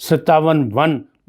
57(1)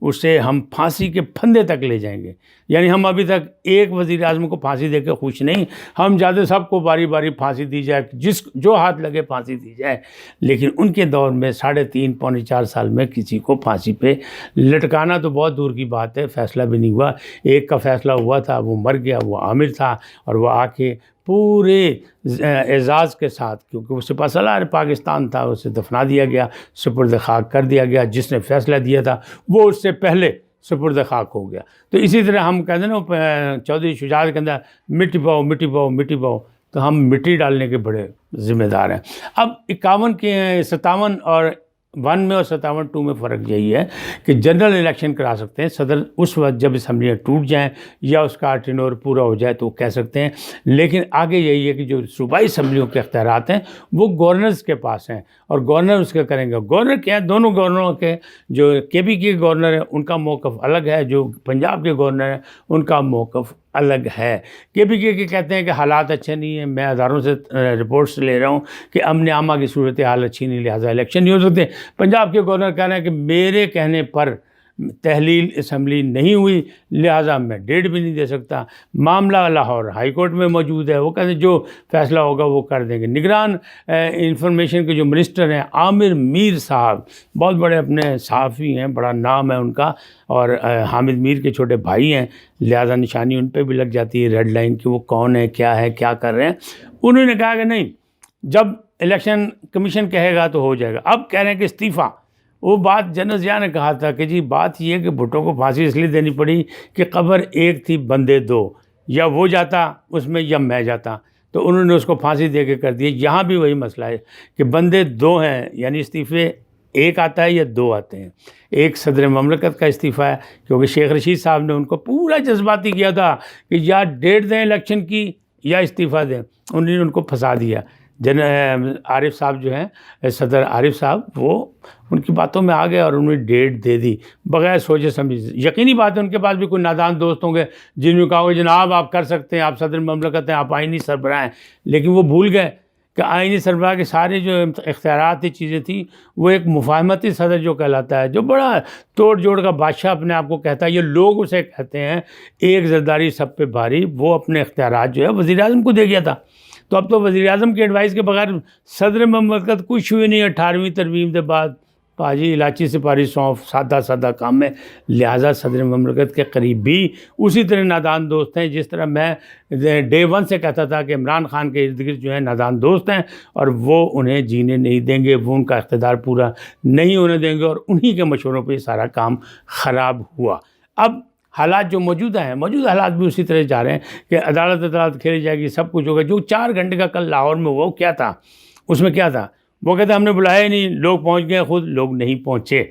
اسے ہم پھانسی کے پھندے تک لے جائیں گے. یعنی ہم ابھی تک ایک وزیر اعظم کو پھانسی دے کے خوش نہیں, ہم چاہتے سب کو باری باری پھانسی دی جائے, جو ہاتھ لگے پھانسی دی جائے. لیکن ان کے دور میں 3.5 پونے 4 سال میں کسی کو پھانسی پہ لٹکانا تو بہت دور کی بات ہے, فیصلہ بھی نہیں ہوا. ایک کا فیصلہ ہوا تھا, وہ مر گیا, وہ عامر تھا, اور وہ آ کے پورے اعزاز کے ساتھ, کیونکہ وہ سپہ سالار پاکستان تھا, اسے دفنا دیا گیا, سپرد خاک کر دیا گیا. جس نے فیصلہ دیا تھا وہ اس سے پہلے سپرد خاک ہو گیا. تو اسی طرح ہم کہتے ہیں نا چودھری شجاعت کے اندر مٹی پاؤ مٹی پاؤ مٹی پاؤ, تو ہم مٹی ڈالنے کے بڑے ذمہ دار ہیں. اب 51 کے 57 اور 1 میں اور 57-2 میں فرق یہی ہے کہ جنرل الیکشن کرا سکتے ہیں صدر اس وقت جب اسمبلیاں ٹوٹ جائیں یا اس کا ٹینور پورا ہو جائے تو وہ کہہ سکتے ہیں. لیکن آگے یہی ہے کہ جو صوبائی اسمبلیوں کے اختیارات ہیں وہ گورنرز کے پاس ہیں, اور گورنر اس کا کریں گے. گورنر کیا ہے, دونوں گورنروں کے, جو KB کے گورنر ہیں ان کا موقف الگ ہے, جو پنجاب کے گورنر ہیں ان کا موقف الگ ہے. KB کے کہتے ہیں کہ حالات اچھے نہیں ہیں, میں ہزاروں سے رپورٹس لے رہا ہوں کہ امن عامہ کی صورتحال اچھی نہیں, لہٰذا الیکشن نہیں ہو سکتے. پنجاب کے گورنر کہہ رہے ہیں کہ میرے کہنے پر تحلیل اسمبلی نہیں ہوئی, لہٰذا میں ڈیٹ بھی نہیں دے سکتا. معاملہ لاہور ہائی کورٹ میں موجود ہے, وہ کہتے ہیں جو فیصلہ ہوگا وہ کر دیں گے. نگران انفارمیشن کے جو منسٹر ہیں عامر میر صاحب, بہت بڑے اپنے صحافی ہیں, بڑا نام ہے ان کا, اور حامد میر کے چھوٹے بھائی ہیں, لہٰذا نشانی ان پہ بھی لگ جاتی ہے ریڈ لائن کہ وہ کون ہے, کیا ہے, کیا کر رہے ہیں. انہوں نے کہا کہ نہیں, جب الیکشن کمیشن کہے گا تو ہو جائے گا. اب کہہ رہے ہیں کہ استعفیٰ. وہ بات جنرل ضیاء نے کہا تھا کہ جی بات یہ ہے کہ بھٹو کو پھانسی اس لیے دینی پڑی کہ قبر ایک تھی بندے دو, یا وہ جاتا اس میں یا میں جاتا, تو انہوں نے اس کو پھانسی دے کے کر دی. یہاں بھی وہی مسئلہ ہے کہ بندے دو ہیں, یعنی استعفے ایک آتا ہے یا دو آتے ہیں. ایک صدر مملکت کا استعفیٰ ہے, کیونکہ شیخ رشید صاحب نے ان کو پورا جذباتی کیا تھا کہ یا ڈیٹ دیں الیکشن کی یا استعفیٰ دیں. انہوں نے ان کو پھنسا دیا. عارف صاحب جو ہیں, صدر عارف صاحب, وہ ان کی باتوں میں آ گئے اور انہوں نے ڈیٹ دے دی بغیر سوچے سمجھے. یقینی بات ہے ان کے پاس بھی کوئی نادان دوست ہوں گے جنہوں نے کہا کہ جناب آپ کر سکتے ہیں, آپ صدر مملکت ہیں, آپ آئینی سربراہ ہیں. لیکن وہ بھول گئے کہ آئینی سربراہ کے سارے جو اختیارات کی چیزیں تھیں وہ ایک مفاہمتی صدر جو کہلاتا ہے, جو بڑا توڑ جوڑ کا بادشاہ اپنے آپ کو کہتا ہے, یہ لوگ اسے کہتے ہیں ایک زرداری سب پہ بھاری, وہ اپنے اختیارات جو ہے وزیر اعظم کو دے گیا تھا. تو اب تو وزیر اعظم کے ایڈوائس کے بغیر صدر مملکت کچھ ہوئی نہیں. 18ویں ترمیم کے بعد پاجی الائچی سپاری سونف سادہ کام میں, لہٰذا صدر مملکت کے قریب بھی اسی طرح نادان دوست ہیں جس طرح میں ڈے 1 سے کہتا تھا کہ عمران خان کے ارد گرد جو ہیں نادان دوست ہیں اور وہ انہیں جینے نہیں دیں گے, وہ ان کا اقتدار پورا نہیں ہونے دیں گے, اور انہی کے مشوروں پہ یہ سارا کام خراب ہوا. اب حالات جو موجودہ ہیں, موجودہ حالات بھی اسی طرح جا رہے ہیں کہ عدالت کھیلی جائے گی, سب کچھ ہوگا. جو 4 گھنٹے کا کل لاہور میں ہوا وہ کیا تھا, اس میں کیا تھا, وہ کہتے ہم نے بلایا ہی نہیں, لوگ پہنچ گئے, خود لوگ نہیں پہنچے.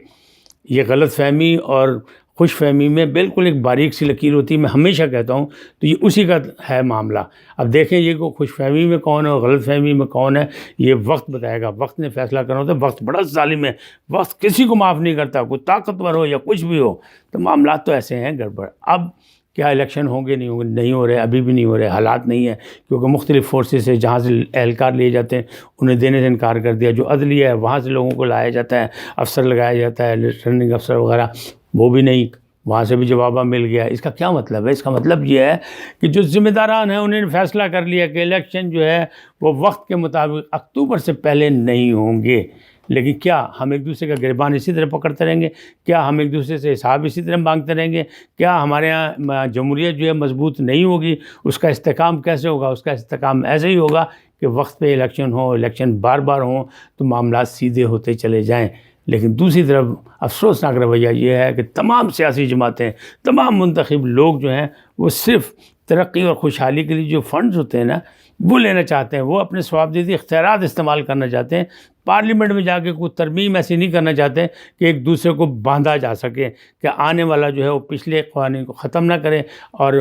یہ غلط فہمی اور خوش فہمی میں بالکل ایک باریک سی لکیر ہوتی ہے, میں ہمیشہ کہتا ہوں. تو یہ اسی کا ہے معاملہ. اب دیکھیں یہ کو خوش فہمی میں کون ہے اور غلط فہمی میں کون ہے, یہ وقت بتائے گا. وقت نے فیصلہ کرنا ہوتا ہے. وقت بڑا ظالم ہے, وقت کسی کو معاف نہیں کرتا, کوئی طاقتور ہو یا کچھ بھی ہو. تو معاملات تو ایسے ہیں گڑبڑ. اب کیا الیکشن ہوں گے نہیں ہوں گے, نہیں ہو رہے, ابھی بھی نہیں ہو رہے, حالات نہیں ہیں, کیونکہ مختلف فورسز سے جہاں سے اہلکار لیے جاتے ہیں انہیں دینے سے انکار کر دیا. جو عدلیہ ہے وہاں سے لوگوں کو لایا جاتا ہے, افسر لگایا جاتا ہے, ریٹرننگ افسر وغیرہ, وہ بھی نہیں, وہاں سے بھی جوابہ مل گیا. اس کا کیا مطلب ہے؟ اس کا مطلب یہ ہے کہ جو ذمہ داران ہیں انہوں نے فیصلہ کر لیا کہ الیکشن جو ہے وہ وقت کے مطابق اکتوبر سے پہلے نہیں ہوں گے. لیکن کیا ہم ایک دوسرے کا گریبان اسی طرح پکڑتے رہیں گے؟ کیا ہم ایک دوسرے سے حساب اسی طرح مانگتے رہیں گے؟ کیا ہمارے یہاں جمہوریت جو ہے مضبوط نہیں ہوگی؟ اس کا استحکام کیسے ہوگا؟ اس کا استحکام ایسے ہی ہوگا کہ وقت پہ الیکشن ہو, الیکشن بار بار ہوں تو معاملات سیدھے ہوتے چلے جائیں. لیکن دوسری طرف افسوسناک رویہ یہ ہے کہ تمام سیاسی جماعتیں, تمام منتخب لوگ جو ہیں وہ صرف ترقی اور خوشحالی کے لیے جو فنڈز ہوتے ہیں نا وہ لینا چاہتے ہیں, وہ اپنے ثوابدیدی اختیارات استعمال کرنا چاہتے ہیں. پارلیمنٹ میں جا کے کوئی ترمیم ایسی نہیں کرنا چاہتے کہ ایک دوسرے کو باندھا جا سکے, کہ آنے والا جو ہے وہ پچھلے قوانین کو ختم نہ کرے اور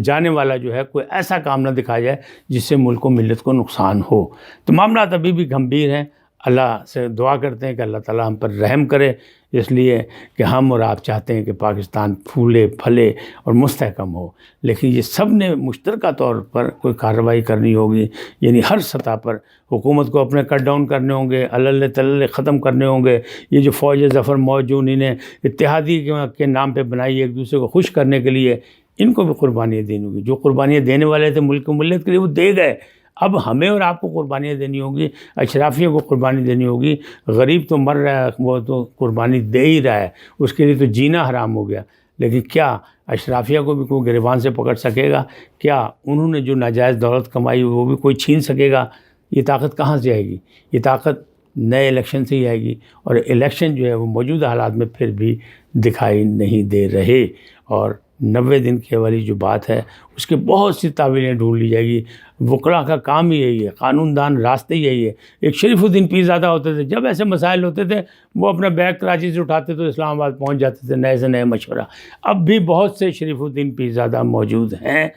جانے والا جو ہے کوئی ایسا کام نہ دکھایا جائے جس سے ملک و ملت کو نقصان ہو. تو معاملات ابھی بھی گمبھیر ہیں. اللہ سے دعا کرتے ہیں کہ اللہ تعالیٰ ہم پر رحم کرے، اس لیے کہ ہم اور آپ چاہتے ہیں کہ پاکستان پھولے پھلے اور مستحکم ہو، لیکن یہ سب نے مشترکہ طور پر کوئی کارروائی کرنی ہوگی، یعنی ہر سطح پر حکومت کو اپنے کٹ ڈاؤن کرنے ہوں گے، اللہ تلل ختم کرنے ہوں گے، یہ جو فوج ظفر موجود انہیں اتحادی کے نام پہ بنائی ایک دوسرے کو خوش کرنے کے لیے، ان کو بھی قربانیاں دینی ہوگی۔ جو قربانیاں دینے والے تھے ملک و ملت کے لیے وہ دے گئے، اب ہمیں اور آپ کو قربانیاں دینی ہوگی، اشرافیہ کو قربانی دینی ہوگی۔ غریب تو مر رہا ہے، وہ تو قربانی دے ہی رہا ہے، اس کے لیے تو جینا حرام ہو گیا، لیکن کیا اشرافیہ کو بھی کوئی گریبان سے پکڑ سکے گا؟ کیا انہوں نے جو ناجائز دولت کمائی وہ بھی کوئی چھین سکے گا؟ یہ طاقت کہاں سے آئے گی؟ یہ طاقت نئے الیکشن سے ہی آئے گی، اور الیکشن جو ہے وہ موجودہ حالات میں پھر بھی دکھائی نہیں دے رہے، اور 90 دن کی والی جو بات ہے اس کے بہت سی تعویلیں ڈھونڈ لی جائے گی۔ وکلاء کا کام ہی یہی ہے، قانون دان راستے یہی ہے۔ ایک شریف الدین پیرزادہ ہوتے تھے، جب ایسے مسائل ہوتے تھے وہ اپنا بیگ کراچی سے اٹھاتے تو اسلام آباد پہنچ جاتے تھے، نئے سے نئے مشورہ۔ اب بھی بہت سے شریف الدین پیرزادہ موجود ہیں،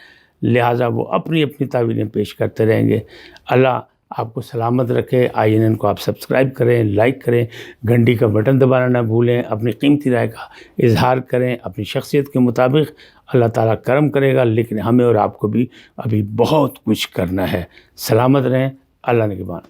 لہٰذا وہ اپنی اپنی تعویلیں پیش کرتے رہیں گے۔ اللہ آپ کو سلامت رکھے۔ INN کو آپ سبسکرائب کریں، لائک کریں، گھنٹی کا بٹن دبانا نہ بھولیں، اپنی قیمتی رائے کا اظہار کریں اپنی شخصیت کے مطابق۔ اللہ تعالیٰ کرم کرے گا، لیکن ہمیں اور آپ کو بھی ابھی بہت کچھ کرنا ہے۔ سلامت رہیں، اللہ نگہبان۔